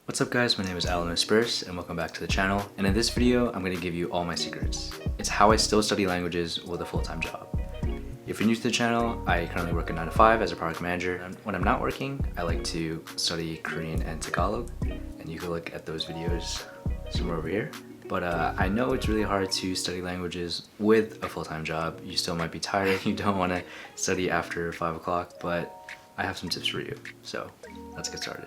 What's up guys, my name is Alan Spurs and welcome back to the channel. And in this video, I'm going to give you all my secrets. It's how I still study languages with a full-time job. If you're new to the channel, I currently work a 9 to 5 as a product manager. And when I'm not working, I like to study Korean and Tagalog. And you can look at those videos somewhere over here. But I know it's really hard to study languages with a full-time job. You still might be tired, you don't want to study after 5 o'clock, but I have some tips for you. So let's get started.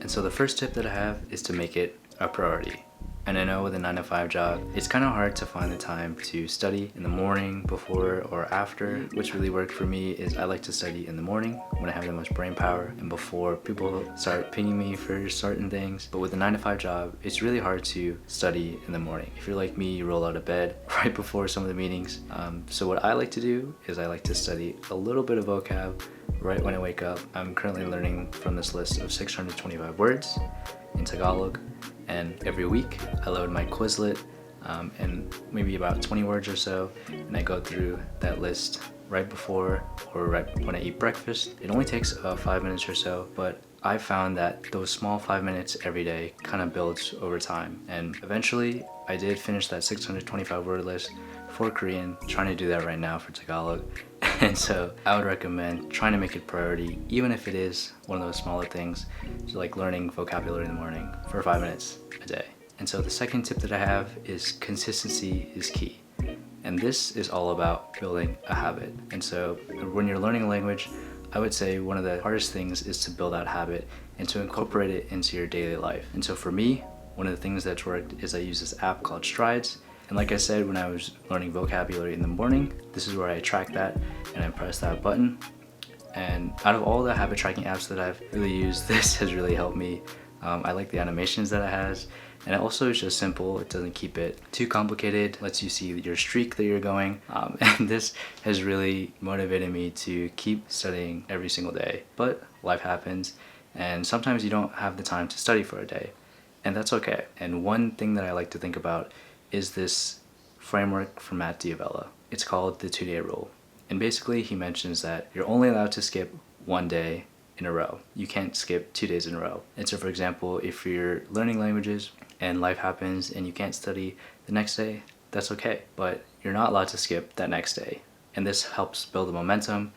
And so the first tip that I have is to make it a priority. And I know with a 9 to 5 job, it's kind of hard to find the time to study in the morning, before, or after. What's really worked for me is I like to study in the morning when I have the most brain power and before people start pinging me for certain things. But with a 9 to 5 job, it's really hard to study in the morning. If you're like me, you roll out of bed right before some of the meetings. So what I like to do is I like to study a little bit of vocab right when I wake up. I'm currently learning from this list of 625 words in Tagalog. And every week I load my Quizlet and maybe about 20 words or so, and I go through that list right before or right when I eat breakfast. It only takes 5 minutes or so, but I found that those small 5 minutes every day kind of builds over time. And eventually I did finish that 625 word list for Korean, trying to do that right now for Tagalog. And so I would recommend trying to make it a priority, even if it is one of those smaller things, so like learning vocabulary in the morning for 5 minutes a day. And so the second tip that I have is consistency is key. And this is all about building a habit. And so when you're learning a language, I would say one of the hardest things is to build that habit and to incorporate it into your daily life. And so for me, one of the things that's worked is I use this app called Strides. And like I said, when I was learning vocabulary in the morning, this is where I track that and I press that button. And out of all the habit tracking apps that I've really used, this has really helped me. I like the animations that it has, and it also is just simple. It doesn't keep it too complicated, lets you see your streak that you're going. And this has really motivated me to keep studying every single day. But life happens, and sometimes you don't have the time to study for a day, and that's okay. And one thing that I like to think about is this framework from Matt Diavella. It's called the 2-day rule. And basically he mentions that you're only allowed to skip one day in a row. You can't skip 2 days in a row. And so for example, if you're learning languages and life happens and you can't study the next day, that's okay. But you're not allowed to skip that next day. And this helps build the momentum,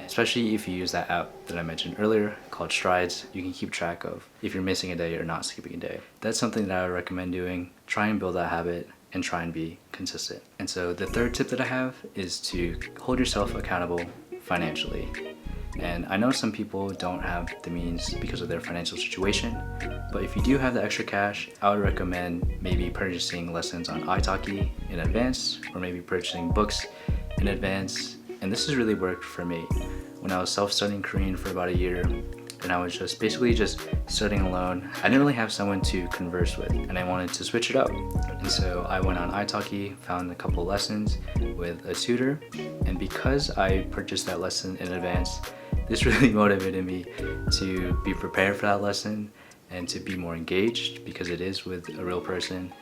especially if you use that app that I mentioned earlier called Strides. You can keep track of if you're missing a day or not skipping a day. That's something that I would recommend doing. Try and build that habit and try and be consistent. And so the third tip that I have is to hold yourself accountable financially. And I know some people don't have the means because of their financial situation, but if you do have the extra cash, I would recommend maybe purchasing lessons on italki in advance, or maybe purchasing books in advance. And this has really worked for me. When I was self-studying Korean for about a year, and I was basically just studying alone, I didn't really have someone to converse with, and I wanted to switch it up. And so I went on italki, found a couple lessons with a tutor, and because I purchased that lesson in advance, this really motivated me to be prepared for that lesson and to be more engaged, because it is with a real person.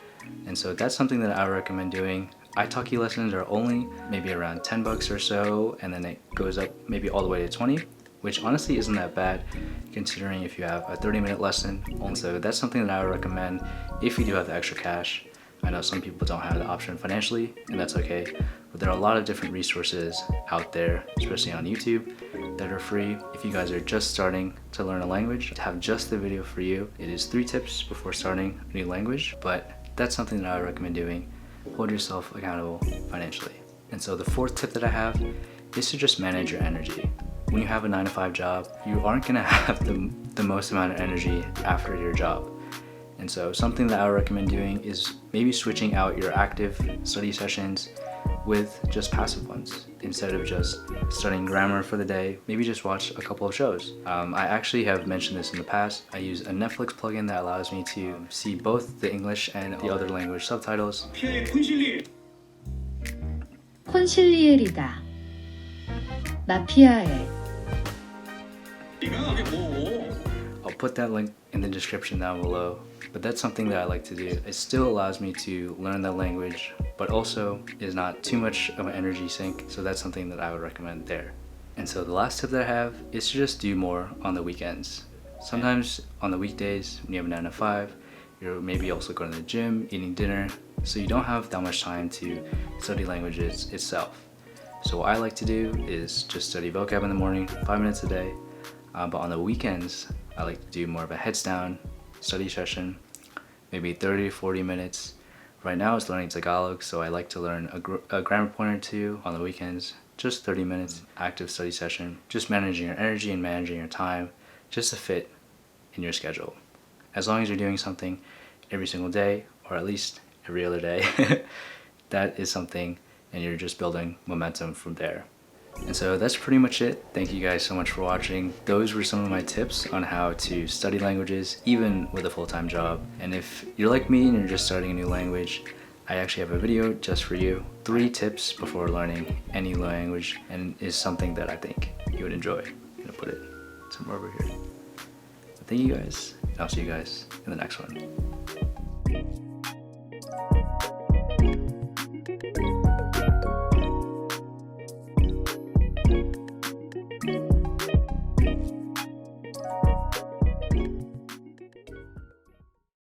And so that's something that I recommend doing. Italki lessons are only maybe around 10 bucks or so, and then it goes up maybe all the way to 20, which honestly isn't that bad considering if you have a 30-minute lesson. Also, that's something that I would recommend if you do have the extra cash. I know some people don't have the option financially, and that's okay, but there are a lot of different resources out there, especially on YouTube, that are free. If you guys are just starting to learn a language, to have just the video for you. It is 3 tips before starting a new language, but that's something that I would recommend doing. Hold yourself accountable financially. And so the fourth tip that I have is to just manage your energy. When you have a 9 to 5 job, you aren't gonna have the most amount of energy after your job. And so something that I would recommend doing is maybe switching out your active study sessions with just passive ones. Instead of just studying grammar for the day, maybe just watch a couple of shows. I actually have mentioned this in the past. I use a Netflix plugin that allows me to see both the English and the other language subtitles. 콘실리엘이다. 나 피아해. I'll put that link in the description down below. But that's something that I like to do. It still allows me to learn that language, but also is not too much of an energy sink. So that's something that I would recommend there. And so the last tip that I have is to just do more on the weekends. Sometimes on the weekdays when you have a 9 to 5, you're maybe also going to the gym, eating dinner, so you don't have that much time to study languages itself. So what I like to do is just study vocab in the morning, 5 minutes a day, but on the weekends I like to do more of a heads down study session, maybe 30 to 40 minutes. Right now it's learning Tagalog, so I like to learn a grammar point or two on the weekends, just 30 minutes active study session, just managing your energy and managing your time just to fit in your schedule. As long as you're doing something every single day, or at least every other day, that is something, and you're just building momentum from there. And so that's pretty much it. Thank you guys so much for watching. Those were some of my tips on how to study languages, even with a full-time job. And if you're like me and you're just starting a new language, I actually have a video just for you. 3 tips before learning any language, and is something that I think you would enjoy. I'm gonna put it somewhere over here. But thank you guys, and I'll see you guys in the next one.